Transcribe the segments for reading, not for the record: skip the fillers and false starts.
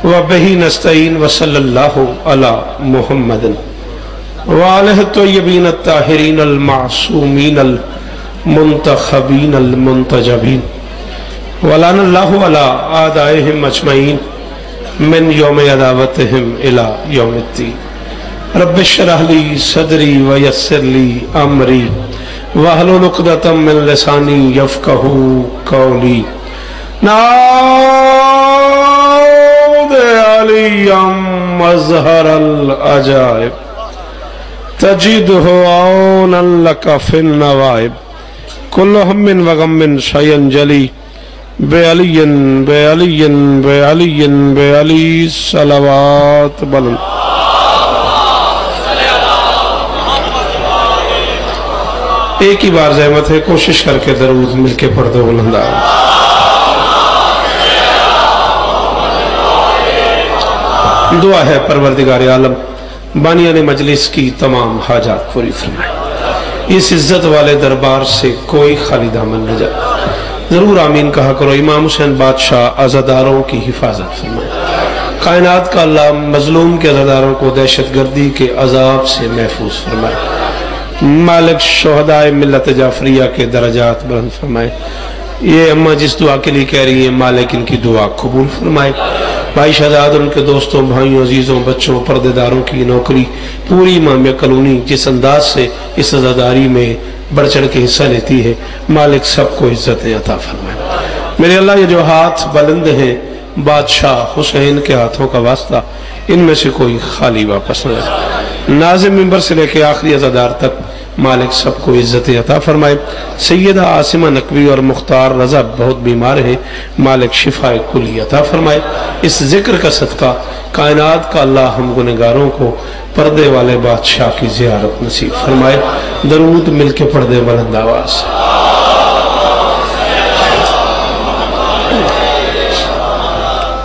وبه نستعين وصلى الله على محمد وآله الطيبين الطاهرين المعصومين المنتخبين المنتجبين ولعن الله على أعدائهم أجمعين من يوم عداوتهم إلى يوم الدين. رب اشرح لي صدري ويسر لي أمري واحلل عقدة من لساني يفقهوا قولي. نعوذ عليا مظهر العجائب تجده عونا لك في النوائب كل هم وغم شيئا جلي بعلي بعلي بعلي بعلي صلوات بلند. ایک ہی بار زحمت ہے، کوشش کر کے درود مل کے پڑھ دو بلند. دعا ہے پروردگار عالم بانیان مجلس کی تمام حاجات پوری فرمائے، اس عزت والے دربار سے کوئی خالی دامن نہ جائے. ضرور آمین کہا کرو. امام حسین بادشاہ عزاداروں کی حفاظت فرمائے. کائنات کا اللہ مظلوم کے عزاداروں کو دہشت گردی کے عذاب سے محفوظ فرمائے. مالک شہدائے ملت جعفریہ کے درجات بلند فرمائے. یہ اماں جس دعا کے لیے کہہ رہی ہیں مالک ان کی دعا قبول فرمائے. بھائی شہزاد اور ان کے دوستوں، بھائیوں، عزیزوں، بچوں، پردے داروں کی نوکری پوری امامیہ کالونی جس انداز سے اس عزاداری میں بڑھ چڑھ کے حصہ لیتی ہے، مالک سب کو عزتیں عطا فرمائے. میرے اللہ یہ جو ہاتھ بلند ہیں بادشاہ حسین کے ہاتھوں کا واسطہ، ان میں سے کوئی خالی واپس نہ جائے. ناظم ممبر سے لے کے آخری عزادار تک مالک سب کو عزت عطا فرمائے. سیدہ عاصمہ نقوی اور مختار رضا بہت بیمار ہیں، مالک شفا کلی عطا فرمائے. اس ذکر کا صدقہ کائنات کا اللہ ہم گنہگاروں کو پردے والے بادشاہ کی زیارت نصیب فرمائے. درود مل کے پڑھ دے بلند آواز.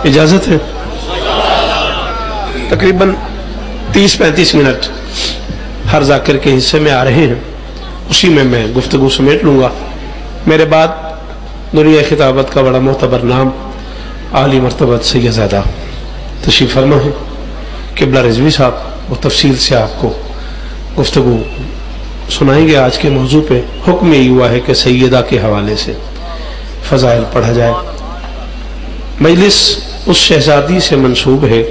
اجازت ہے؟ تقریباً 30-35 منٹ ہر ذاکر کے حصے میں آ رہے ہیں، اسی میں گفتگو سمیٹ لوں گا. میرے بعد دنیا خطابت کا بڑا معتبر نام عالی مرتبت سیدزادہ تشریف فرما ہے. قبلہ رضوی صاحب وہ تفصیل سے آپ کو گفتگو سنائیں گے. آج کے موضوع پہ حکم یہ ہوا ہے کہ سیدہ کے حوالے سے فضائل پڑھا جائے. مجلس اس شہزادی سے منسوب ہے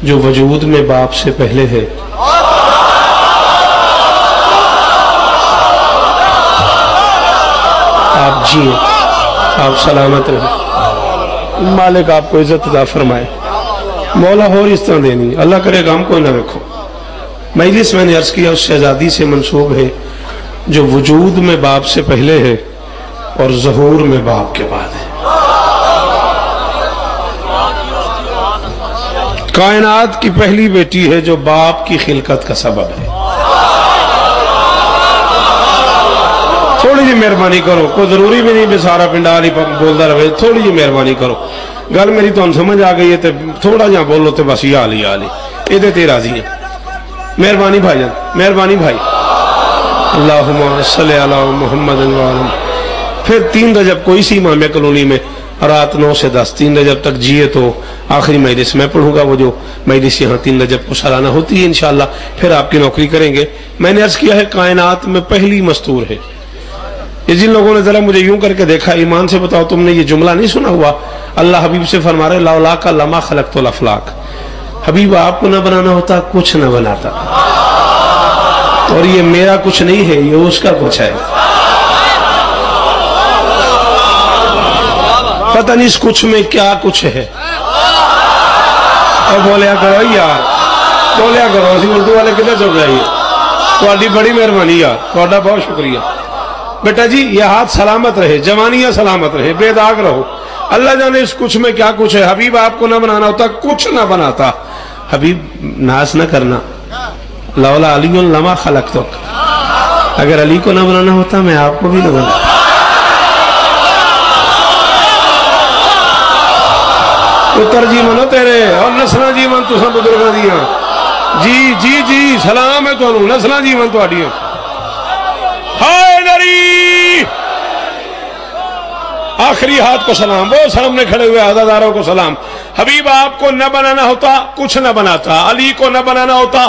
جو وجود میں باپ سے پہلے ہے. آپ جیئے، آپ سلامت رہیں، مالک آپ کو عزت عطا فرمائے. مولا ہو اس طرح دینی، اللہ کرے گا ہم کوئی نہ رکھو. مجلس میں نے عرض کیا اس شہزادی سے منسوب ہے جو وجود میں باپ سے پہلے ہے اور ظہور میں باپ کے بعد ہے. کائنات کی پہلی بیٹی ہے جو باپ کی خلقت کا سبب ہے. تھوڑی جی مہربانی کرو، کوئی ضروری بھی نہیں بھی سارا پنڈال ہی بولتا رہے. تھوڑی جی مہربانی کرو، گل میری تو سمجھ آ گئی ہے تو تھوڑا جہاں بولو تو بس یہ آلی یہ تے راضی ہیں. مہربانی بھائی جان، مہربانی بھائی. اللہم صلی علی محمد وآلہ. پھر 3 رجب کو اسی امامیہ کالونی میں رات 9 سے 10 3 رجب تک جیے تو آخری مجلس میں پڑھوں گا. وہ جو مجلس یہاں 3 رجب کو سالانہ ہوتی ہے انشاءاللہ، پھر آپ کی نوکری کریں گے. میں نے عرض کیا ہے کائنات میں پہلی مستور ہے. یہ جن لوگوں نے ذرا مجھے یوں کر کے دیکھا، ایمان سے بتاؤ تم نے یہ جملہ نہیں سنا ہوا؟ اللہ حبیب سے فرما رہے لولا کا لما خلقت الافلاق. حبیب آپ کو نہ بنانا ہوتا کچھ نہ بناتا. اور یہ میرا کچھ نہیں ہے، یہ اس کا کچھ ہے. پتہ نہیں اس کچھ میں کیا کچھ ہے. اور بولیا کرو یار، بولیا کرو. اسی اردو والے کتنے چل رہے ہیں. تھوڑی بڑی مہربانی یار، تھوڑا بہت شکریہ. بیٹا جی یہ ہاتھ سلامت رہے، جوانیاں سلامت رہے، بے داغ رہو. اللہ جانے اس کچھ میں کیا کچھ ہے. حبیب آپ کو نہ بنانا ہوتا کچھ نہ بناتا. حبیب ناز نہ کرنا، لولا علی لما خلقتک. اگر علی کو نہ بنانا ہوتا میں آپ کو بھی نہ بناتا. پتر جی منو تیرے اور نسلہ جی من تو سب بزرگاں دیاں. جی جی جی سلام ہے تو نسلہ جی من تو آڈیاں. ہائے نری آخری ہاتھ کو سلام، وہ سامنے کھڑے ہوئے عزاداروں کو سلام۔ حبیب آپ کو نہ بنانا ہوتا کچھ نہ بناتا، علی کو نہ بنانا ہوتا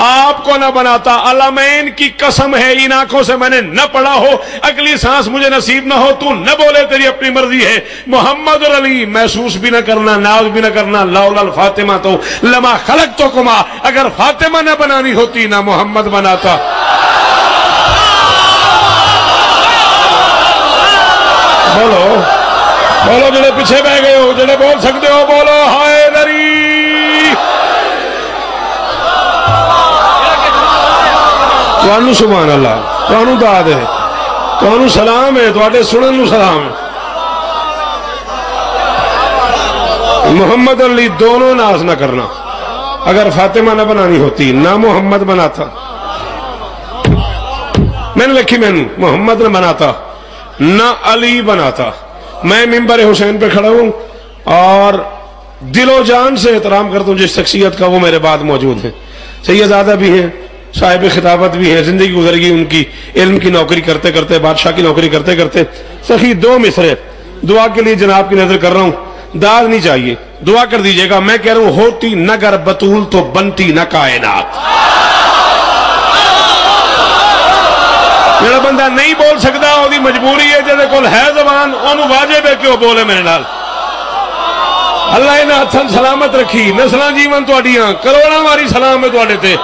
آپ کو نہ بناتا۔ علمین کی قسم ہے ان آنکھوں سے میں نے نہ پڑھا ہو، اگلی سانس مجھے نصیب نہ ہو، تو نہ بولے تیری اپنی مرضی ہے۔ محمد اور علی محسوس بھی نہ کرنا، ناز بھی نہ کرنا۔ لولا الفاطمہ تو لما خلقتکما، اگر فاطمہ نہ بنانی ہوتی نہ محمد بناتا۔ بولو بولو جڑے پیچھے بہ گئے ہو، جڑے بول سکتے ہو بولو حیدری۔ توانو سبحان اللہ، توانو داد ہے، توانو سلام ہے، توانو سنن نو سلام ہے۔ محمد علی دونوں ناز نہ کرنا، اگر فاطمہ نہ بنانی ہوتی نہ محمد بناتا۔ میں نے لکھی میں محمد نہ بناتا نہ علی بناتا۔ میں ممبر حسین پہ کھڑا ہوں اور دل و جان سے احترام کرتا ہوں جس شخصیت کا، وہ میرے بعد موجود ہیں۔ سیدزادہ بھی ہیں، صاحب خطابت بھی ہیں، زندگی گزر گئی ان کی علم کی نوکری کرتے کرتے، بادشاہ کی نوکری کرتے کرتے۔ سخی دو مصرے دعا کے لیے جناب کی نظر کر رہا ہوں، داد نہیں چاہیے، دعا کر دیجئے گا۔ میں کہہ رہا ہوں ہوتی نگر بطول تو بنتی نہ کائنات۔ جڑا بندہ نہیں بول سکتا وہ مجبوری ہے، جہاں کول ہے زبان انہوں واجب ہے کہ وہ بولے میرے نال۔ اللہ انہاں ہتھاں سلامت رکھی، نسلاں جیون تہاڈیاں کروڑاں واری سلام ہے تہاڈے تے۔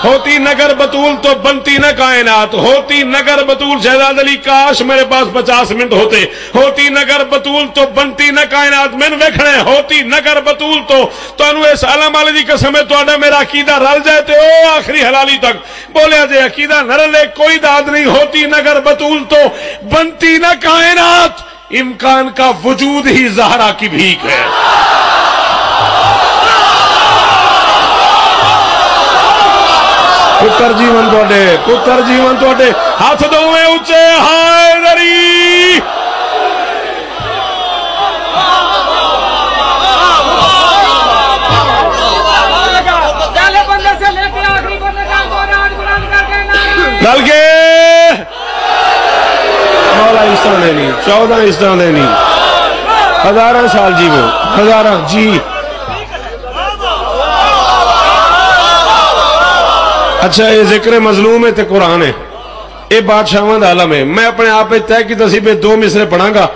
ہوتی نگر بطول تو بنتی نہ کائنات، ہوتی نگر بطول شہزاد علی کاش میرے پاس 50 منٹ ہوتے۔ ہوتی نگر بطول تو بنتی نہ کائنات، میں ویکھنا ہے ہوتی نگر بطول تو تانوں اس علم والے دی قسم ہے تہاڈا میرا عقیدہ رل جائے تے او آخری حلالی تک بولیا جے، عقیدہ نہ رلے کوئی داد نہیں۔ ہوتی نگر بطول تو بنتی نہ کائنات، امکان کا وجود ہی زہرا کی بھیک ہے۔ پتر جیون توڑے، پتر جیون توڑے، ہاتھ دوئے اونچے حیدری۔ ڈل کے مولا حصہ دینی، 14 حصہ دینی، 1000 سال جیو، 1000 جی۔ اچھا یہ ذکر مظلوم ہے تے قرآن ہے، یہ بادشاہاں دا عالم ہے۔ میں اپنے آپ پہ طے کی تصیب 2 مصرے پڑھاں گا،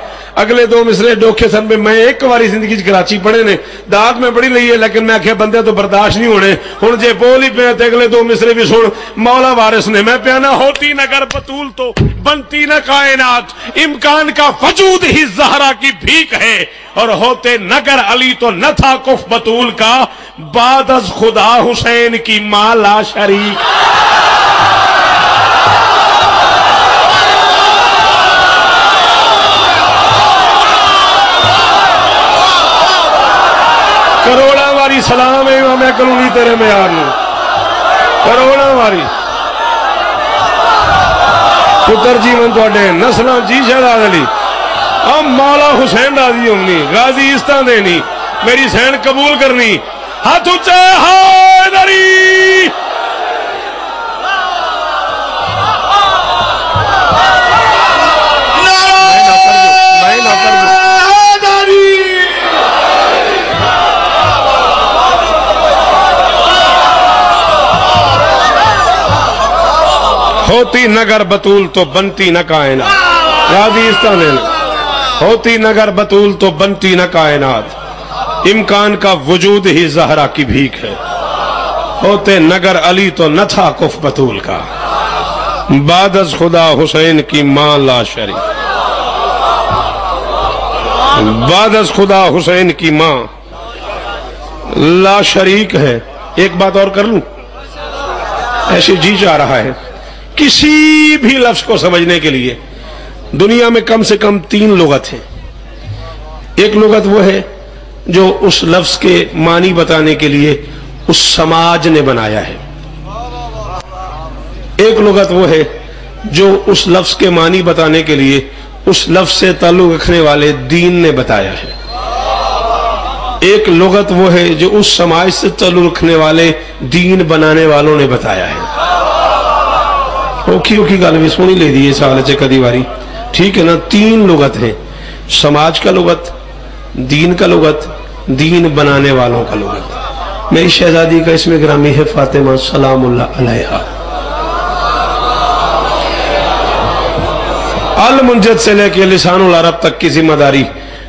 اگلے 2 مصرے ڈوکھے سن پہ میں ایک واری زندگی کراچی پڑھے نے، داد میں بڑی لئی ہے لیکن میں آکھیا بندے تو برداشت نہیں ہونے، ہن جے بول ہی پیا تے اگلے 2 مصرے بھی سن مولا وارث نے۔ میں پیانا ہوتی نگر بطول تو بنتی نہ کائنات، امکان کا وجود ہی زہرا کی بھیک ہے، اور ہوتے نگر علی تو نہ تھا کف بطول کا، بعد از خدا حسین کی ماں لا شریک۔ کروڑا واری سلام ہے امام کلونی تیرے معیار نو، کروڑا واری۔ پتر جیون توڑے نسلہ جی شہزاد علی، ہم مولا حسین راضی ہونی، غازی استان دینی، میری سین قبول کرنی، ہاتھ اونچے حیدری۔ ہوتی نگر بطول تو بنتی نہ کائنات، غازی استان دینی، ہوتی نگر بطول تو بنتی نہ کائنات، امکان کا وجود ہی زہرا کی بھیک ہے، ہوتے نگر علی تو نہ تھا کف بطول کا، بعد از خدا حسین کی ماں لا شریک، بعد از خدا حسین کی ماں لا شریک ہے۔ ایک بات اور کر لوں، ایسے جی چاہ رہا ہے کسی بھی لفظ کو سمجھنے کے لیے دنیا میں کم سے کم 3 لغت ہیں۔ ایک لغت وہ ہے جو اس لفظ کے معنی بتانے کے لیے اس سماج نے بنایا ہے، ایک لغت وہ ہے جو اس لفظ کے معنی بتانے کے لیے اس لفظ سے تعلق رکھنے والے دین نے بتایا ہے، ایک لغت وہ ہے جو اس سماج سے تعلق رکھنے والے دین بنانے والوں نے بتایا ہے۔ اوکھی گل بھی سونی لے دی سال چ کدی واری، ٹھیک ہے نا؟ 3 لغت ہیں، समाज का लुगत, दीन का लुगत, दीन बनाने वालों का लुगत। मेरी शहजादी का इसमें ग्रामी है फातिमा सलामुल्लाह अलैहा। अल मुंजद से लेके लिसानुल अरब तक की जिम्मेदारी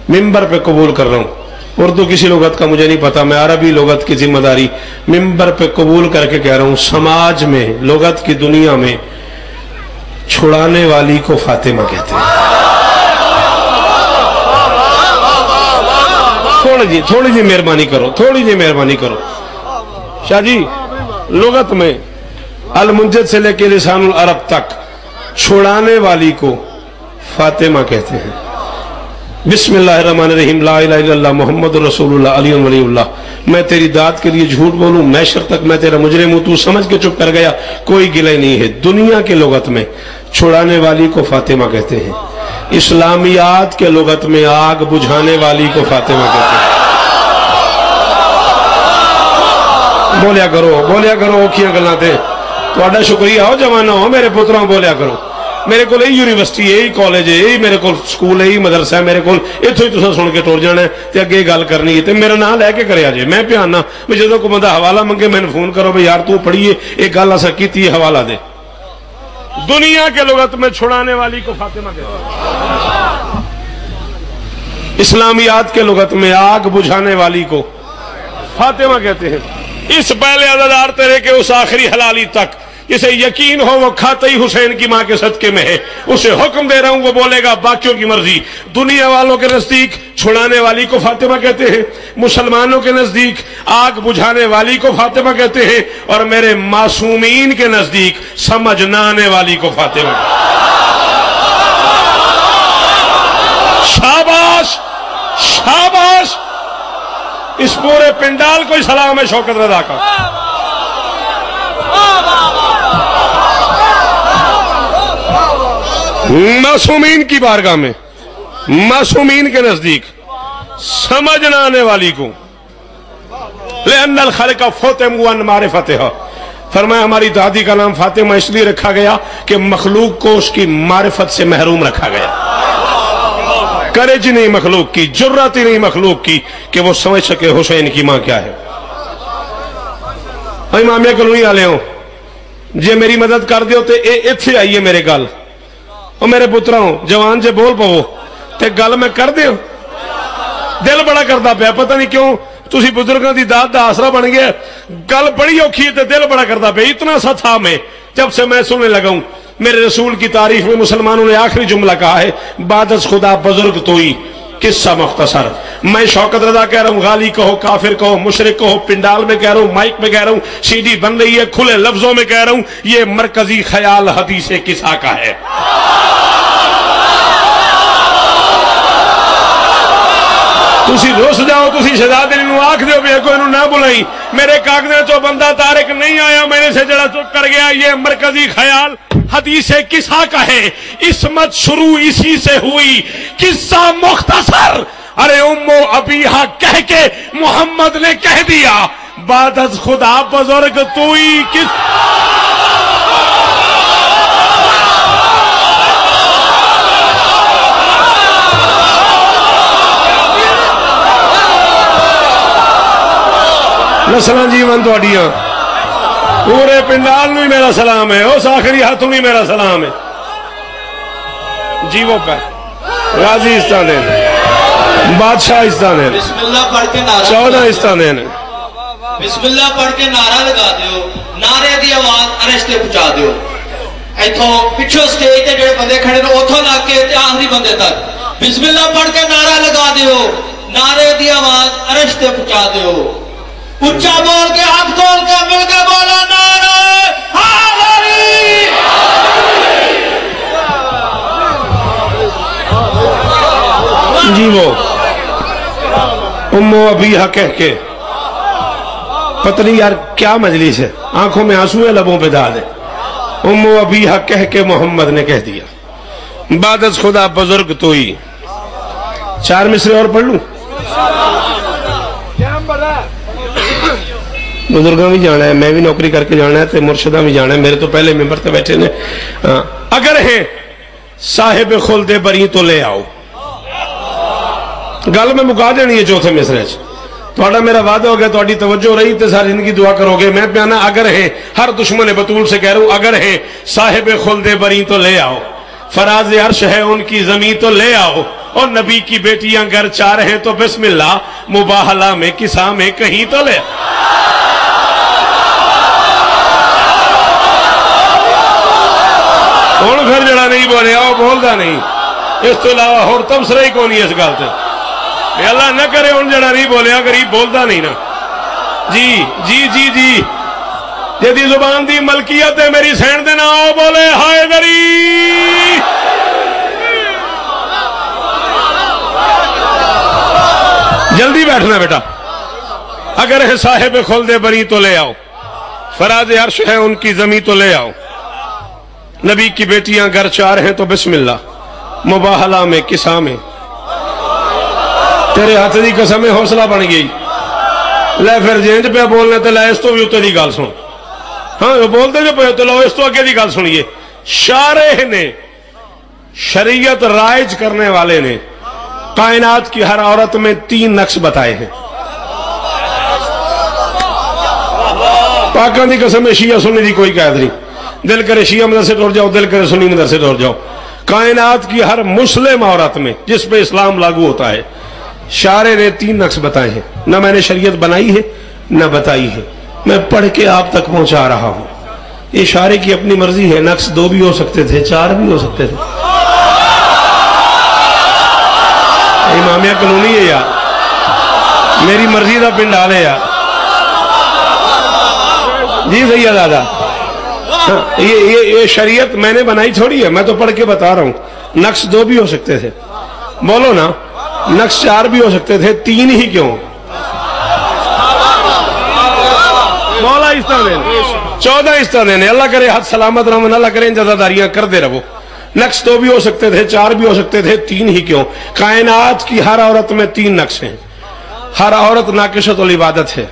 मिंबर पे कबूल कर रहा हूं। उर्दू किसी लुगत का मुझे नहीं पता, मैं अरबी लुगत की जिम्मेदारी मिंबर पे कबूल करके कह रहा हूं। समाज में, लुगत की दुनिया में छुड़ाने वाली को फातिमा कहते हैं। थोड़ी जी मेहरबानी करो, थोड़ी जी मेहरबानी करो शाह जी। लुगत में अल मुंजद से लेके लिसानुल अरब तक छुड़ाने वाली को फातिमा कहते हैं। बिस्मिल्लाहिर्रहमानिर्रहीम, ला इलाहा इल्लल्लाह मुहम्मदुर रसूलुल्लाह अलीयुन वलीउल्लाह। मैं तेरी दाद के लिए झूठ बोलूं, मैशर तक मैं तेरा मुजरिम हूं, तू समझ के चुप कर गया, कोई गिला नहीं है। दुनिया के लुगत में छुड़ाने वाली को फातिमा कहते हैं। इस्लामियात के लुगत में आग बुझाने वाली को फातिमा कहते हैं। बोलिया करो औखियां गल्लां ते तुहाडा शुक्रिया हो जवानो, मेरे पुत्रों बोलिया करो। मेरे को यही यूनिवर्सिटी है, यही कॉलेज है, यही मेरे को स्कूल है, यही मदरसा है, मेरे को इत्थों ही तुसां सुन के टुर जाना है ते अगे गल करनी है ते मेरा नाम लैके करे जे। मैं ध्यान भी जो कोई बंदा हवाला मंगे मैंने फोन करो भी यार तू पढ़िए एक गल असा की हवाला दे। दुनिया के लुगत में छुड़ाने वाली को फातिमा कहते हैं। इस्लामियात के लुगत में आग बुझाने वाली को फातिमा कहते हैं। इस पहले अज़ादार तेरे के उस आखिरी हलाली तक जिसे यकीन हो वो खाते ही हुसैन की मां के सदके में है, उसे हुक्म दे रहा हूं, वो बोलेगा बाकियों की मर्जी। दुनिया वालों के नजदीक छुड़ाने वाली को फातिमा कहते हैं, मुसलमानों के नजदीक आग बुझाने वाली को फातिमा कहते हैं, और मेरे मासूमीन के नजदीक समझ न आने वाली को फातिमा। शाबाश शाबाश, इस पूरे पिंडाल को सलाम है शौकत रजा का। मासूमीन की बारगाह में, मासूमीन के नजदीक समझ न आने वाली को लेअन्नल खल्क़ फ़ुतिमु अन मारिफ़तिहा। फरमाया हमारी दादी का नाम फातिमा इसलिए रखा गया कि मखलूक को उसकी मारिफत से महरूम रखा गया। करेज नहीं मखलूक की, जुर्रत ही नहीं मखलूक की कि वो समझ सके हुसैन की मां क्या है। इमामिया कॉलोनी वाले हो, जे मेरी मदद कर दियो तो इत्थे आइए मेरे गल। और मेरे पुत्रों जवान जे बोल पवो ते गल मैं कर दियो। दिल बड़ा करता पाया, पता नहीं क्यों तुसी बुजुर्गों की दाद का आसरा बन गया। गल बड़ी औखी है, दिल बड़ा करता पाया। इतना सा था मैं जब से मैं सुनने लगा हूं। मेरे रसूल की तारीफ में मुसलमानों ने आखिरी जुमला कहा है, बादस खुदा बुजुर्ग तोई। किस्सा मुख्तसर। मैं शौकत रजा कह रहा हूं, गाली कहो, काफिर कहो, मुशरिक कहो, पिंडाल में कह रहा हूं, माइक में कह रहा हूं, सीडी बन रही है, खुले लफ्जों में कह रहा हूं, ये मरकजी ख्याल हदीस किसा का है। तुसी रुस जाओ, तुसी शहजादे नूं आख दिओ भी कोई ना बुलाई, मेरे कागज़े चो बंदा तारिक नहीं आया, मेरे से जड़ा चुप कर गया। ये मरकजी ख्याल हदीस किसा का है। इसमत शुरू इसी से हुई, किस्सा मुख्तसर। अरे उम्मो अबीहा कह के मोहम्मद ने कह दिया, बादस खुदा बुजुर्ग तू ही। किस नस्ल जीवन थोड़िया, पूरे पिंडाल नूं ही मेरा सलाम है, उस आखिरी हाथ नूं ही मेरा सलाम है। जीवो पे गाजी इस्तानेन, बादशाह इस्तानेन, चौदह इस्तानेन। बिस्मिल्लाह पढ़ के नारा लगा दियो, नारे की आवाज अरश ते पहुंचा दियो। इथों पिछो स्टेज ते जेड़े बंदे खड़े ने उथों लग के ते आखिरी बंदे तक बिस्मिल्लाह पढ़ के नारा लगा दियो, नारे की आवाज अरश ते पहुंचा दियो। उच्चा बोल के हाथ खोल के मिल के बोला नारे हैदरी। जी वो उम्मो अबीहा कह के, पता नहीं यार क्या मजलिस है, आंखों में आंसू है, लबों पे दाद है। उम्मो अबीहा कह के मोहम्मद ने कह दिया, बादस खुदा बुजुर्ग तो ही। चार मिसरे और पढ़ लूं? बुजुर्ग भी जाना है, मैं भी नौकरी करके जाना है, तो मुर्शदा भी जाना है, मेरे तो पहले मेंबर तो बैठे ने। अगर है साहिब खुल्दे बरी तो ले आओ, गल मैं मुका देनी है चौथे मिसरे थोड़ा मेरा वादा हो गया, थोड़ी तवज्जो रही तो सारी जिंदगी दुआ करोगे। मैं प्याना अगर है हर दुश्मन बतूल से कह रहा हूं, अगर है साहिब खुल्दे बरी तो ले आओ, फराज अर्श है उनकी जमीन तो ले आओ, और नबी की बेटियां घर चार हैं तो बिस्मिल्लाह, मुबाहला में किसा में कहीं तो ले। हुण फिर जड़ा नहीं बोलिया वो बोलता नहीं, इस तो इलावा होर तबसरा ही कौन इस गल से। अल्लाह न करे हुण जड़ा नहीं बोलिया गरीब बोलता नहीं ना। जी जी जी जी जिहदी जुबान दी मलकियत है मेरी सैन दे ना आओ बोले हाय दरी। जल्दी बैठना बेटा। अगर है साहिब खुल्दे बरी तो ले आओ, फराज अर्श है उनकी जमी तो ले आओ, नबी की बेटियां घर चार हैं तो बिस्मिल्लाह, मुबाहला में किसा में। तेरे हाथ की कसम में हौसला बन गई। ले फिर जेंज पे बोलने तो लै इस तो भी उत्ते की गल सुन। हाँ बोलते जो पे तो लो इस तो अगे की गल सुनिए। शारे ने, शरीयत राइज करने वाले ने कायनात की हर औरत में 3 नक्श बताए हैं। पाकिस्तान की कसम में शिया सुन्नी की कोई कैद नहीं। दिल करे शिया मदरसे टुर जाओ, दिल करे सुन्नी मदरसे टुर जाओ। कायनात की हर मुस्लिम औरत में जिस पे इस्लाम लागू होता है, शारे ने 3 नक्श बताए हैं। न मैंने शरीयत बनाई है न बताई है, मैं पढ़ के आप तक पहुंचा रहा हूं। ये शारे की अपनी मर्जी है। नक्श 2 भी हो सकते थे, 4 भी हो सकते थे। इमामिया कानूनी है यार, मेरी मर्जी का पिंड आले यार। जी भैया दादा, ये शरीयत मैंने बनाई थोड़ी है, मैं तो पढ़ के बता रहा हूं। नक्श 2 भी हो सकते थे, बोलो ना। नक्श 4 भी हो सकते थे, 3 ही क्यों? मौला इस्ता देने 14 इस्ता देने। अल्लाह करे हाथ सलामत रहो, अल्लाह करे जजादारियां करते रहो। नक्श 2 भी हो सकते थे, 4 भी हो सकते थे, 3 ही क्यों? कायनात की हर औरत में 3 नक्श हैं। हर औरत नाकिशतुल इबादत है।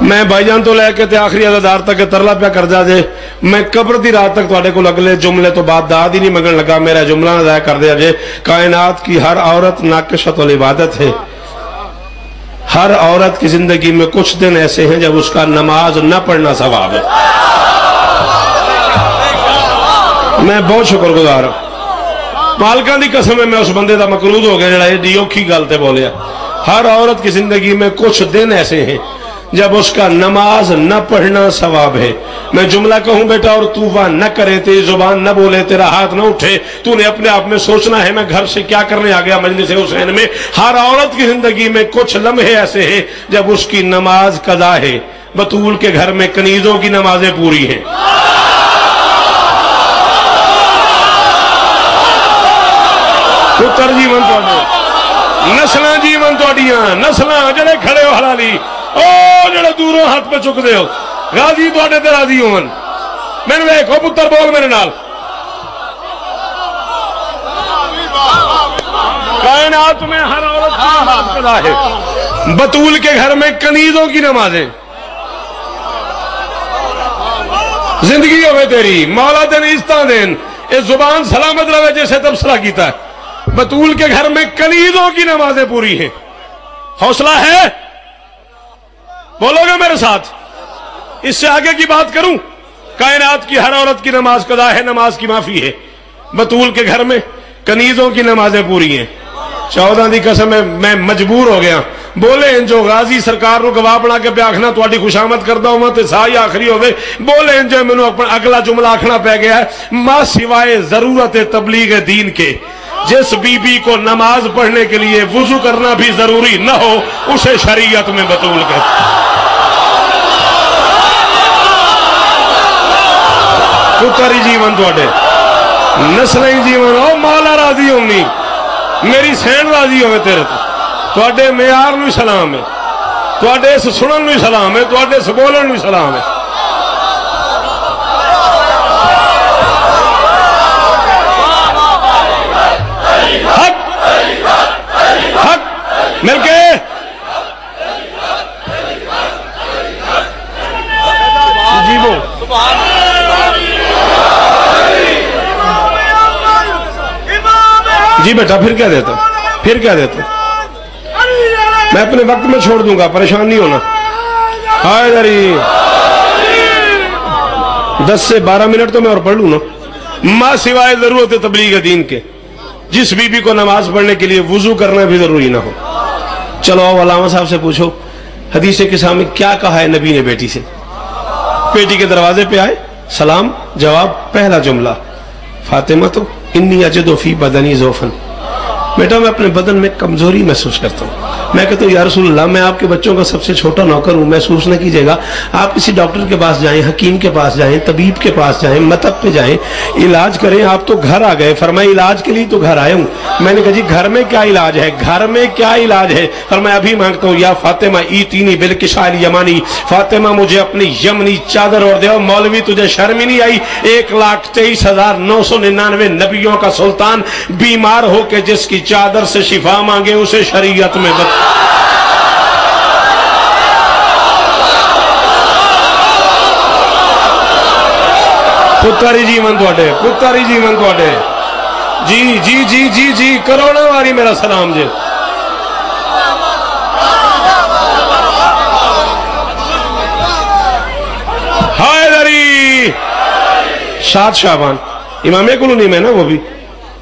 मैं भाईजान तो लैके आखिरी अदादार तक तरला पिया कर जा जे, मैं कब्र दी रात तक तुहाडे कोल अगले जुमले तो बाद दाद ही नहीं मंगन लगा। मेरा जुमला ना ज़ाया कर दिया जे। कायनात की हर औरत नाकिशतुल इबादत है। हर औरत की जिंदगी में कुछ दिन ऐसे हैं जब उसका नमाज न पढ़ना सवाब है। मैं बहुत शुक्रगुजार हूं। मालकां दी कसम है, मैं उस बंदे का मकरूज हो गया जरा एडी औखी गल ते बोलिया। हर औरत की जिंदगी में कुछ दिन ऐसे हैं जब उसका नमाज न पढ़ना सवाब है। मैं जुमला कहूं बेटा और तू वह न करे, तेरी जुबान न बोले, तेरा हाथ न उठे, तूने अपने आप में सोचना है मैं घर से क्या करने आ गया मजलिस हुसैन में। हर औरत की जिंदगी में कुछ लम्हे ऐसे हैं जब उसकी नमाज कदा है। बतूल के घर में कनीजों की नमाजें पूरी हैं। पुत्र जीवन थोड़े, नस्ल जीवन थोड़ियां, नस्ल जड़े खड़े हो हलाली, ओ जड़े दूरों हाथ पे चुकते हो, राजी थोड़े ते राजी होवन। मैंने देखो पुत्र बोल मेरे नाल। कायनात में हर औरत की नमाज कदा है। बतूल के घर में कनीजों की नमाजें। जिंदगी होवे तेरी, मौला दिन इस्ता दिन, इस जुबान सलामत रहे जैसे तबसरा कीता है। बतूल के घर में कनीजों की नमाजें पूरी हैं। हौसला है? बोलोगे मेरे साथ? इससे आगे की बात करूं? कायनात की हर औरत की नमाज कदा है, नमाज की माफी है। बतूल के घर में कनीजों की नमाजें पूरी हैं। 14 की कसम है, मैं मजबूर हो गया। बोले जो गाजी सरकार को गवाह बना के पे आखना तुहाडी खुशामद करदा होवां ते साही आखिरी होवे। बोले जो मैनू अपना अगला जुमला आखना पै गया है, मां सिवाय जरूरत तबलीग दीन के जिस बीबी को नमाज पढ़ने के लिए वुजू करना भी जरूरी न हो, उसे शरीयत में बतूल कहते। पुत्री जीवन थोड़े, नस्ल जीवन हो, मौला राजी होनी, मेरी सैन राजी होवे तेरे तो मेयार नूं सलाम है, तुहाडे इस सुनन नूं सलाम है, तुहाडे इस बोलन नूं सलाम है। हक हक मिलके जीवो। जी बेटा, फिर क्या देता हूं, फिर क्या देता हूं, मैं अपने वक्त में छोड़ दूंगा, परेशान नहीं होना। हाय दरी 10 से 12 मिनट तो मैं और पढ़ लू ना, मां सिवाय जरूरत तबलीग दीन के। जिस बीबी को नमाज पढ़ने के लिए वुजू करना भी जरूरी ना हो। चलो आओ अलामा साहब से पूछो, हदीस किस्सा में क्या कहा है नबी ने बेटी से। बेटी के दरवाजे पे आए, सलाम जवाब, पहला जुमला, फातिमा तो इन्नी अजदो फी बदनी ज़ौफन, बेटा मैं अपने बदन में कमजोरी महसूस करता हूँ। मैं कहता हूँ या रसूलल्लाह, मैं आपके बच्चों का सबसे छोटा नौकर हूँ, महसूस न कीजिएगा। आप किसी डॉक्टर के पास जाएं, हकीम के पास जाएं, तबीब के पास जाएं, मतब पे जाएं, इलाज करें। आप तो घर आ गए, फरमाया इलाज के लिए तो घर आए हूँ। मैंने कहा जी घर में क्या इलाज है, घर में क्या इलाज है। फरमाया अभी मांगता हूँ, या फातिमा ईतीनी बिलकिशाल यमानी, फातिमा मुझे अपनी यमनी चादर और दे। मौलवी तुझे शर्म ही नहीं आई, 1,23,999 नबियों का सुल्तान बीमार होके जिसकी चादर से शिफा मांगे उसे शरीयत में पुत्तारी जीवन थोड़े, पुत्तारी जीवन थोड़े। जी जी जी जी जी करोड़ों वारी मेरा सलाम जी। हाय दरी 7 शाबान इमाम कुलूनी में ना,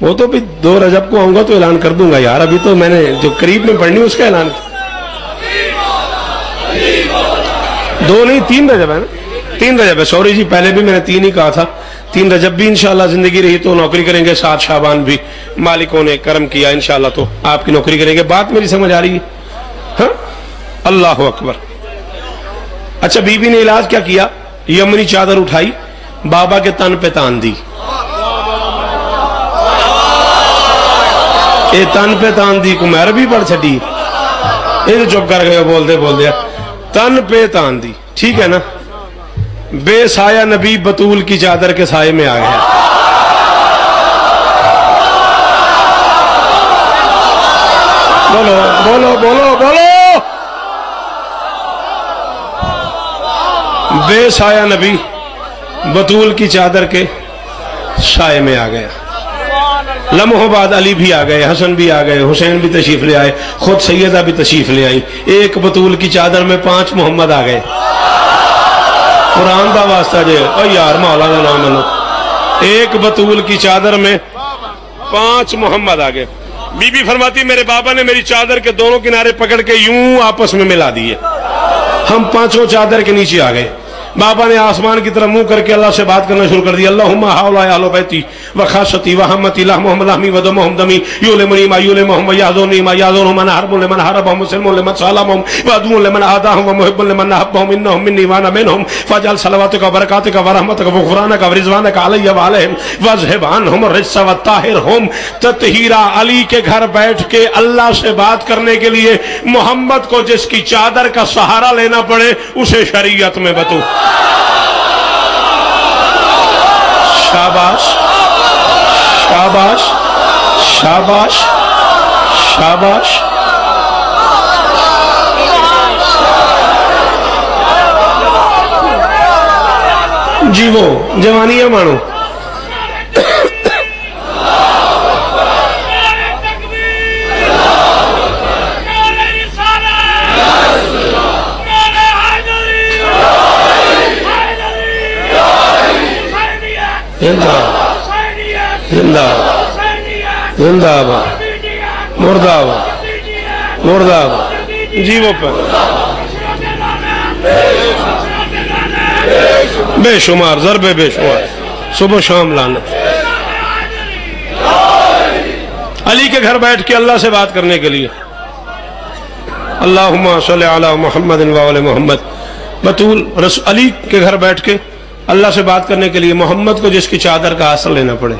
वो तो भी 2 रजब को आऊंगा तो ऐलान कर दूंगा यार। अभी तो मैंने जो करीब में पढ़नी उसका ऐलान, 2 नहीं 3 रजब है ना, 3 रजब है, सॉरी जी, पहले भी मैंने 3 ही कहा था। 3 रजब भी इंशाल्लाह जिंदगी रही तो नौकरी करेंगे, 7 शाबान भी मालिकों ने करम किया इंशाल्लाह तो आपकी नौकरी करेंगे। बात मेरी समझ आ रही है? हाँ, अल्लाह अकबर। अच्छा, बीबी ने इलाज क्या किया, यमनी चादर उठाई, बाबा के तन पे तान दी। ए तन पे तान दी को मैं अरबी पढ़ छड़ी, ये तो चुप कर गए बोलते बोलते, तन पे तान दी, ठीक है ना। बेसाया नबी बतूल की चादर के साये में आ गया। बोलो बोलो बोलो बोलो, बेसाया नबी बतूल की चादर के साये में आ गया। लम्हों बाद अली भी आ गए, हसन भी आ गए, हुसैन भी तशरीफ ले आए, खुद सैयदा भी तशरीफ ले आई। एक बतूल की चादर में 5 मोहम्मद आ गए। कुरान का वास्ता जे ओ यार मौला का नाम लो, एक बतूल की चादर में 5 मोहम्मद आ गए। बीबी फरमाती मेरे बाबा ने मेरी चादर के दोनों किनारे पकड़ के यूं आपस में मिला दिए, हम 5 चादर के नीचे आ गए। बाबा ने आसमान की तरफ मुंह करके अल्लाह से बात करना शुरू कर दिया। अल्लाहुम्मा हौला अहले बैती व खासती व हम्मती ला मोहम्मद अहमी व मोहम्मदमी युलमनी मा युलम मोहम्मद याज़ुनी मा याज़ुन मन हरबुल मन हरब मुस्लिमुल मन सलाम व अदुल मन आदाहु व मुहिब्बुल मन अहब्बहु इन्नहुम मिन्नी व अना मिनहुम फजल सलावतुका व बरकातुका व रहमतुका व गुफरानका व रिज़वानका अलैहि व अलैहिम वज़हिबानहुम रिज्स व ताहिरहुम तत्हीरा। अली के घर बैठ के अल्लाह से बात करने के लिए मोहम्मद को जिसकी चादर का सहारा लेना पड़े उसे शरीयत में बतू। शाबाश शाबाश शाबाश शाबाश। जीवो जवानिया मानो। जिंदाबाद मुर्दाबाद मुर्दाबाद। जीवो पर बेशुमार ज़रबे बेशुमार, सुबह शाम लानत। अली के घर बैठ के अल्लाह से बात करने के लिए अल्लाहुम्मा सल्ली अला मुहम्मद व आले मुहम्मद। बतूल अली के घर बैठ के अल्लाह से बात करने के लिए मोहम्मद को जिसकी चादर का हासिल लेना पड़े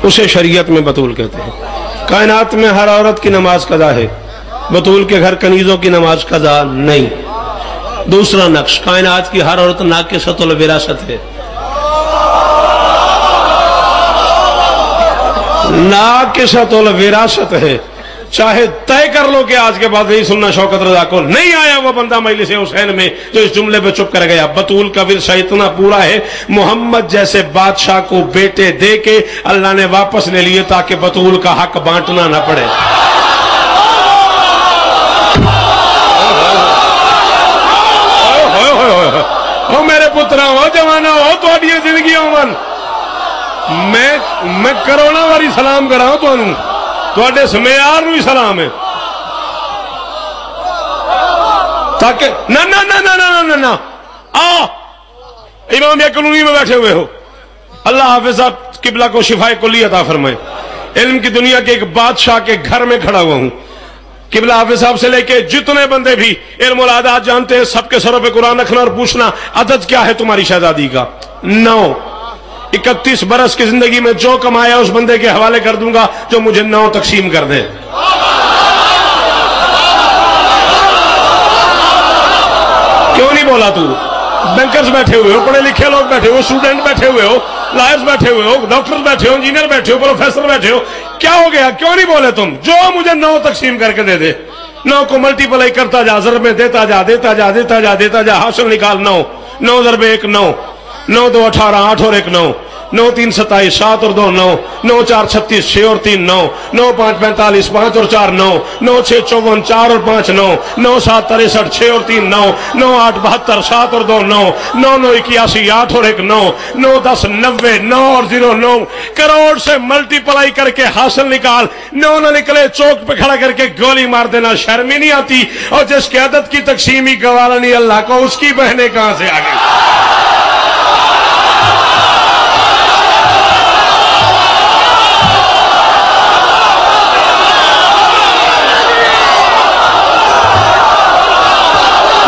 उसे शरीयत में बतूल कहते हैं। कायनात में हर औरत की नमाज कज़ा है, बतूल के घर कनीजों की नमाज कज़ा नहीं। दूसरा नक्श, कायनात की हर औरत नाक़िसतुल विरासत है, नाक़िसतुल विरासत है। चाहे तय कर लो कि आज के बाद नहीं सुनना शौकत रजा को, नहीं आया वो बंदा मजलिस हुसैन में जो इस जुमले पे चुप कर गया। बतूल का विरसा इतना पूरा है, मोहम्मद जैसे बादशाह को बेटे दे के अल्लाह ने वापस ले लिए ताकि बतूल का हक बांटना ना पड़े। ओ मेरे पुत्रा हो, जवाना हो, थोड़ी जिंदगी मन मैं करोना वारी सलाम कराऊं तुहानू, तुहाडे समेयार नूं ही सलाम है। ताकि ना ना ना ना ना ना ना आ इमाम या कॉलोनी में बैठे हुए हो, अल्लाह हाफिज साहब किबला को शिफाए कुल्ली अता फरमाए। इल्म की दुनिया के एक बादशाह के घर में खड़ा हुआ हूं। किबला हाफिज साहब से लेके जितने बंदे भी इल्मुल आदात जानते हैं, सबके सरों पे कुरान रखना और पूछना अदद क्या है तुम्हारी शहजादी का? 9। 31 बरस की जिंदगी में जो कमाया उस बंदे के हवाले कर दूंगा जो मुझे 9 तकसीम कर दे। क्यों नहीं बोला तू? बैंकर्स बैठे हुए हो, पढ़े लिखे लोग बैठे हो, स्टूडेंट बैठे हुए हो, लॉयर्स बैठे हुए हो, डॉक्टर्स बैठे हो, इंजीनियर बैठे हो, प्रोफेसर बैठे हो, क्या हो गया? क्यों नहीं बोले तुम? जो मुझे 9 तकसीम करके दे दे, 9 को मल्टीप्लाई करता जा, ज़रब में देता जा, देता जा, देता जा, देता जा, हासिल निकाल 9। 9 ज़रब 1 9, 9 2 18, 8 और 1 9, 9 3 27, 7 और 2 9, 9 4 36, 6 और 3 9, 9 5 45, 5 और 4 9, 9 6 54, 4 और 5 9, 9 7 63, 6 और 3 9, 9 8 72, 7 और 2 9, 9 9 81, 8 और 1 9, 9 10 90, 9 और 0 9। करोड़ से मल्टीप्लाई करके हासिल निकाल, 9 न निकले चौक पे खड़ा करके गोली मार देना, शर्म ही नहीं आती? और जिसके अदद की तकसीम ही गवारा नहीं अल्लाह को, उसकी बहनें कहां से आ गई?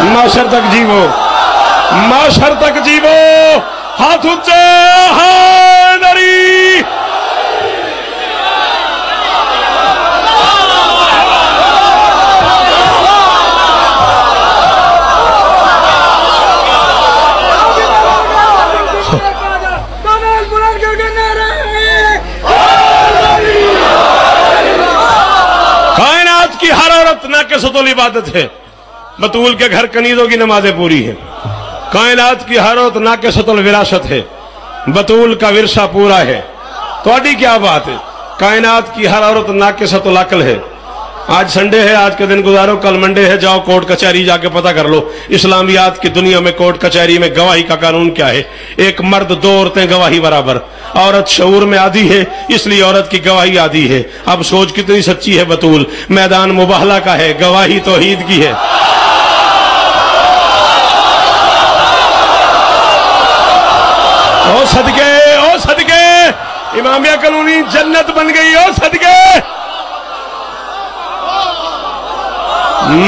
माशर तक जीवो, माशर तक जीवो, हाथ ऊंचे, हैदरी। कायनात की हर औरत ना के सतुल इबादत है, बतूल के घर कनीजों की नमाजें पूरी हैं। कायनात की हर औरत नाके सतुल विरासत है, बतूल का विरसा पूरा है। तो क्या बात है? कायनात की हर औरत नाके सतुल अकल है। आज संडे है, आज के दिन गुजारो, कल मंडे है, जाओ कोर्ट कचहरी जाके पता कर लो इस्लामियात की दुनिया में कोर्ट कचहरी में गवाही का कानून क्या है। एक मर्द 2 औरतें गवाही बराबर। औरत शऊर में आधी है इसलिए औरत की गवाही आधी है। अब सोच कितनी सच्ची है बतूल। मैदान मुबाहला का है, गवाही तौहीद की है। ओ सदके, ओ सदके, इमामिया कॉलोनी जन्नत बन गई। ओ सदके,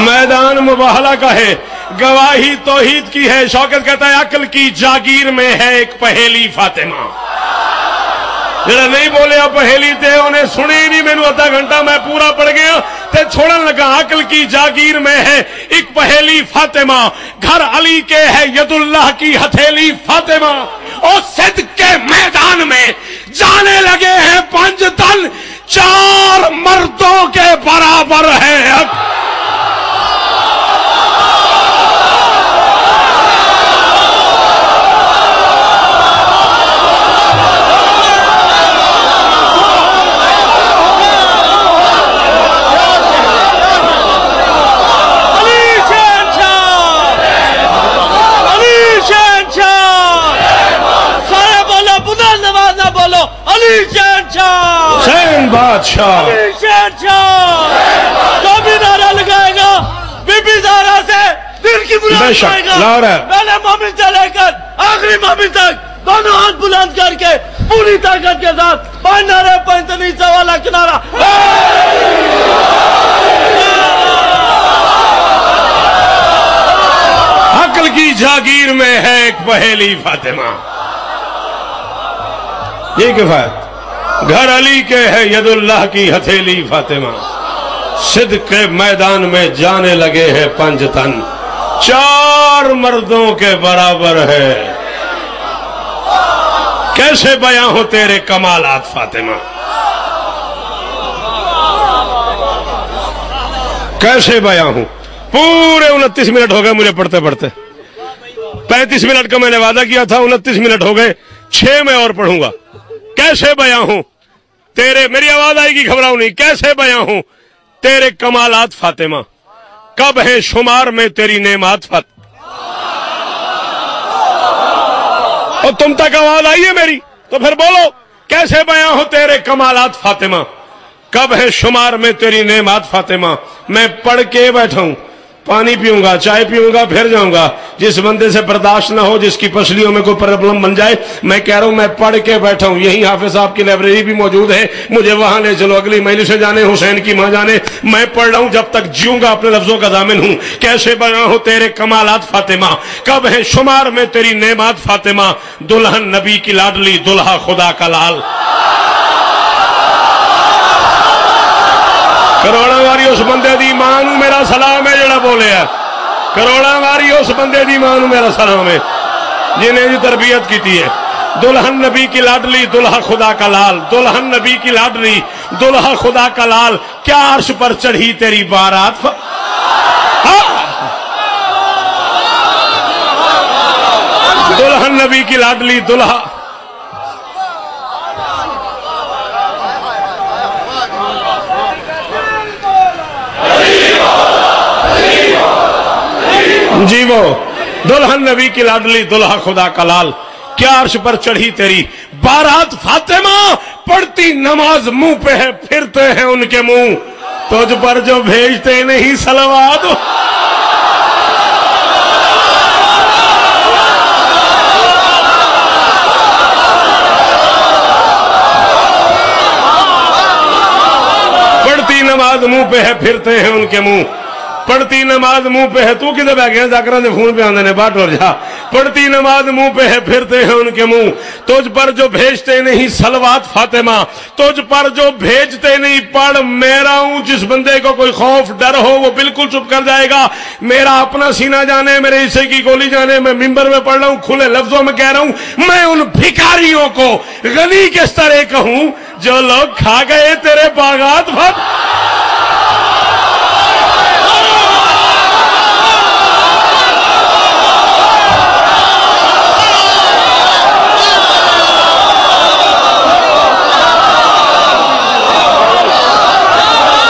मैदान मुबाहला का है, गवाही तौहीद की है। शौकत कहता है अकल की जागीर में है एक पहेली फातिमा। जरा नहीं बोले पहेली थे उन्हें सुनी ही नहीं, मैंने आधा घंटा मैं पूरा पढ़ गया ते छोड़न लगा। अकल की जागीर में है एक पहेली फातिमा, घर अली के है यदुल्लाह की हथेली फातिमा। और सिद्ध के मैदान में जाने लगे हैं 5 तन, 4 मर्दों के बराबर है। बादशाह जो भी नारा लगाएगा बीबी ज़हरा से दिल की बुलंद करेगा। पहले मोमिन से लेकर आखिरी मोमिन तक दोनों हाथ बुलंद करके पूरी ताकत के साथ 5 नारे 5 वाला किनारा। अकल की जागीर में है एक पहेली फातिमा। ये किफायत घर अली के है यदुल्लाह की हथेली फातिमा। सिद्ध के मैदान में जाने लगे हैं 5 तन, 4 मर्दों के बराबर है। कैसे बयां हो तेरे कमालात फातिमा। कैसे बयां हूं। पूरे 29 मिनट हो गए मुझे पढ़ते पढ़ते। 35 मिनट का मैंने वादा किया था, 29 मिनट हो गए, 6 मैं और पढ़ूंगा। कैसे बयां हूं तेरे, मेरी आवाज आएगी घबराओ नहीं, कैसे बयां हूं तेरे कमालात फातिमा, कब है शुमार में तेरी नेमात फातिमा। और तुम तक आवाज आई है मेरी, तो फिर बोलो कैसे बयां हो तेरे कमालात फातिमा, कब है शुमार में तेरी नेमात फातिमा। मैं पढ़ के बैठा हूं, पानी पीऊंगा, चाय पीऊंगा, फिर जाऊंगा। जिस बंदे से बर्दाश्त ना हो, जिसकी पसलियों में कोई प्रॉब्लम बन जाए, मैं कह रहा हूं मैं पढ़ के बैठा हूं। यही हाफिज साहब की लाइब्रेरी भी मौजूद है, मुझे वहां ले चलो, अगली मजलिस जाने, हुसैन की मां जाने, मैं पढ़ रहा हूं जब तक जीऊंगा, अपने लफ्जों का दामिन हूं। कैसे बना हो तेरे कमालात फातिमा, कब है शुमार में तेरी नेमात फातिमा, दुल्हन नबी की लाडली, दुल्हा खुदा का लाल। करोड़ा वारी उस बंदे दी मां नूं मेरा सलाम है जेड़ा बोले है। करोड़ा वारी उस बंदे दी मां नूं मेरा सलाम है जिन्हें जी तरबियत की है। दुल्हन नबी की लाडली, दुल्हा खुदा का लाल, दुल्हन नबी की लाडली, दुल्हा खुदा का लाल, क्या अर्श पर चढ़ी तेरी बारात। दुल्हन नबी की लाडली, दुल्हा जी वो दुल्हन नबी की लाडली, दुल्हा खुदा का लाल, क्या अर्श पर चढ़ी तेरी बारात फातिमा। पढ़ती नमाज मुंह पे है, फिरते हैं उनके मुंह, तुझ पर जो भेजते नहीं सलवात। पढ़ती नमाज मुंह पे है, फिरते हैं उनके मुंह, पढ़ती नमाज मुंह पे है। तू किधर बैठ गया, जाकरा ने फोन पे आंदे ने, बाट और जा। पढ़ती नमाज मुंह पे है, फिरते हैं उनके मुंह, तुझ पर जो भेजते नहीं सलवात फातिमा, तुझ पर जो भेजते नहीं। पढ़ मेरा हूं, जिस बंदे को कोई खौफ डर हो वो बिल्कुल चुप कर जाएगा। मेरा अपना सीना जाने, मेरे हिस्से की गोली जाने, मैं मिंबर में पढ़ रहा हूं, खुले लफ्जों में कह रहा हूं, मैं उन भिखारियों को गनी किस तरह कहूं जो लोग खा गए तेरे बागात भर।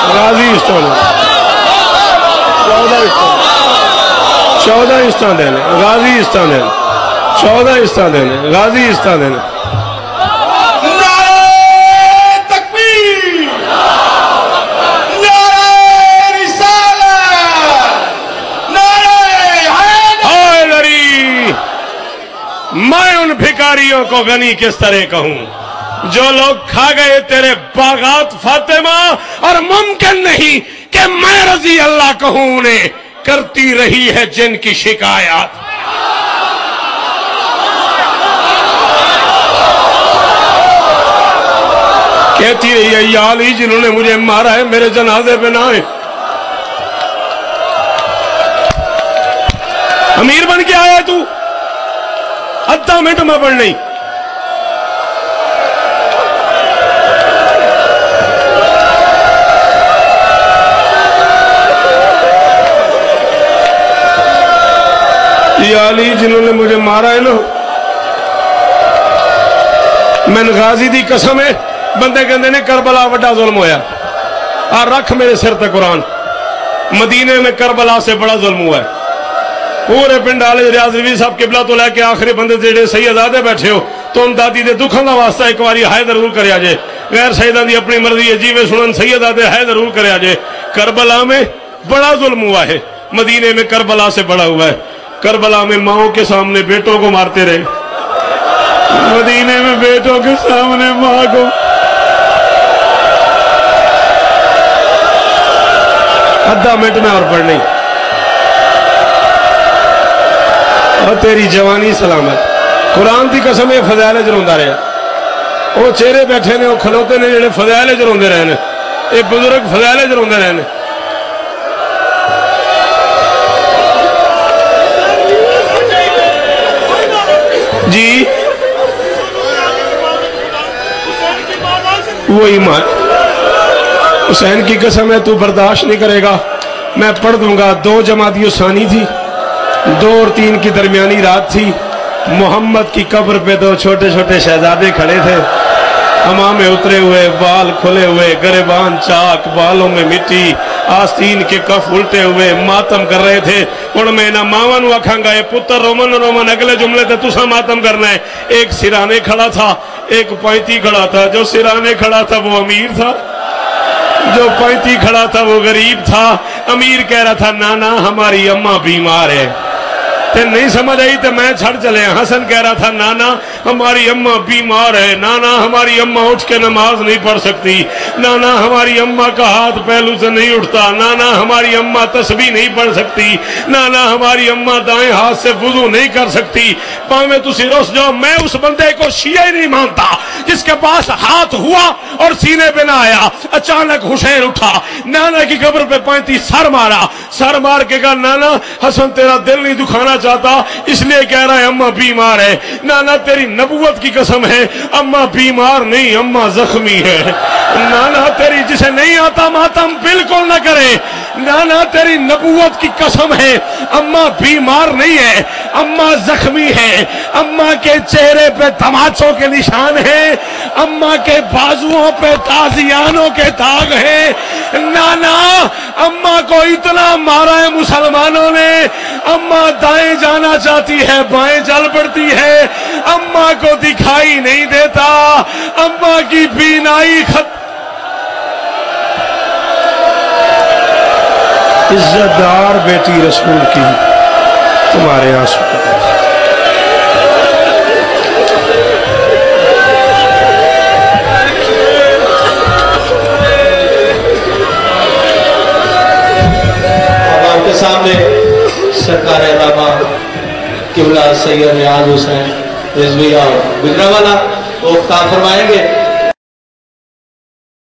गाजी स्टोन 14 इंस्टा देने, गाजी इंस्टा देने, 14 इंस्टा देने, गाजी इंस्टा देने। मैं उन भिखारियों को गनी किस तरह कहूं जो लोग खा गए तेरे बागात फातिमा, और मुमकिन नहीं कि मैं रजी अल्लाह कहूं उन्हें, करती रही है जिनकी शिकायत। कहती रही है या अली जिन्होंने मुझे मारा है मेरे जनाजे पे ना आए। अमीर बन के आया तू, आधा मिनट में पढ़ नहीं। या अली जिन्होंने मुझे मारा है ना, मैंने गाजी दी कसम है, बंदे कहते ने करबला वड्डा जुल्म होया, और रख मेरे सिर ते कुरान, मदीने में करबला से बड़ा जुल्म हुआ है। पूरे पिंड वाले रियाजवी साहब किबला तो लैके आखिरी बंदे जेडे सैयदादे बैठे हो, तुम दादी दे दुखों का वास्ता एक बारी हाय जरूर करया जे। गैर सैयदा दी अपनी मर्जी है, जीवे सुनन सैयदादे हाय जरूर करया जे। करबला में बड़ा जुल्म हुआ है, मदीने में करबला से बड़ा हुआ है। करबला में माओ के सामने बेटों को मारते रहे, मदीने में बेटों के सामने मां को। आधा मिनट में और पढ़ नहीं, और तेरी जवानी सलामत। कुरान की कसम है फजाइल च रोंदा रहा। वो चेहरे बैठे ने, वो खलोते ने जेडे फजाइल च रोंदे रहे ने, ये बुजुर्ग फजाइल च रोंदे रहे ने। जी वही मान, हुसैन की कसम है तू बर्दाश्त नहीं करेगा। میں پڑھ دوں گا. 2 جمادی الثانی تھی, 2 اور 3 کی درمیانی رات تھی. محمد کی قبر پہ 2 چھوٹے چھوٹے شہزادے کھڑے تھے, حمام میں اترے ہوئے, بال کھلے ہوئے, گریبان چاک, بالوں میں مٹی, آستین کے کف الٹے ہوئے, ماتم کر رہے تھے. اور میں نہ ماما نو آکھاں گا اے پتر رومن رومن اگلے جملے تے تسا ماتم کرنا ہے. ایک سرانے کھڑا تھا, ایک پینتی کھڑا تھا. جو سرانے کھڑا تھا وہ امیر تھا, جو پینتی کھڑا تھا وہ غریب تھا. امیر کہہ رہا تھا نانا ہماری اماں بیمار ہے. تے نہیں سمجھ آئی تے میں چھڑ چلے. حسن کہہ رہا تھا نانا ہماری اماں بیمار ہے, نانا ہماری اماں اٹھ کے نماز نہیں پڑھ سکتی, نانا ہماری اماں کا ہاتھ پہلو سے نہیں اٹھتا, نانا ہماری اماں تسبیح نہیں پڑھ سکتی, نانا ہماری اماں دائیں ہاتھ سے وضو نہیں کر سکتی. پاویں تسی رس جاؤ, میں اس بندے کو شیعہ ہی نہیں مانتا جس کے پاس ہاتھ ہوا اور سینے پہ نہ آیا. اچانک حسین اٹھا, نانا کی قبر پہ پینتی سر مارا, سر مار کے کہا نانا حسن تیرا دل نہیں دکھانا چاہتا اس لیے کہہ رہا ہے اماں بیمار ہے. نانا تیری نبوت کی قسم ہے اماں بیمار نہیں اماں زخمی ہے. نانا تیری جسے نہیں آتا ماتم بالکل نہ کرے. نانا تیری نبوت کی قسم ہے اماں بیمار نہیں ہے اماں زخمی ہے. اماں کے چہرے پہ تماچوں کے نشان ہیں, اماں کے بازوؤں پہ تازیانوں کے داغ ہیں. نانا اماں کو اتنا مارا ہے مسلمانوں نے, اماں دائیں جانا چاہتی ہے بائیں چل پڑتی ہے, اماں کو دکھائی نہیں دیتا, اماں کی بینائی عزت دار بیٹی رسول کی تمہارے آنسو کا کے سامنے سرکار علامہ قبلہ سید ریاض حسین رضویہ اور گجرانوالہ وہ خطاب فرمائیں گے.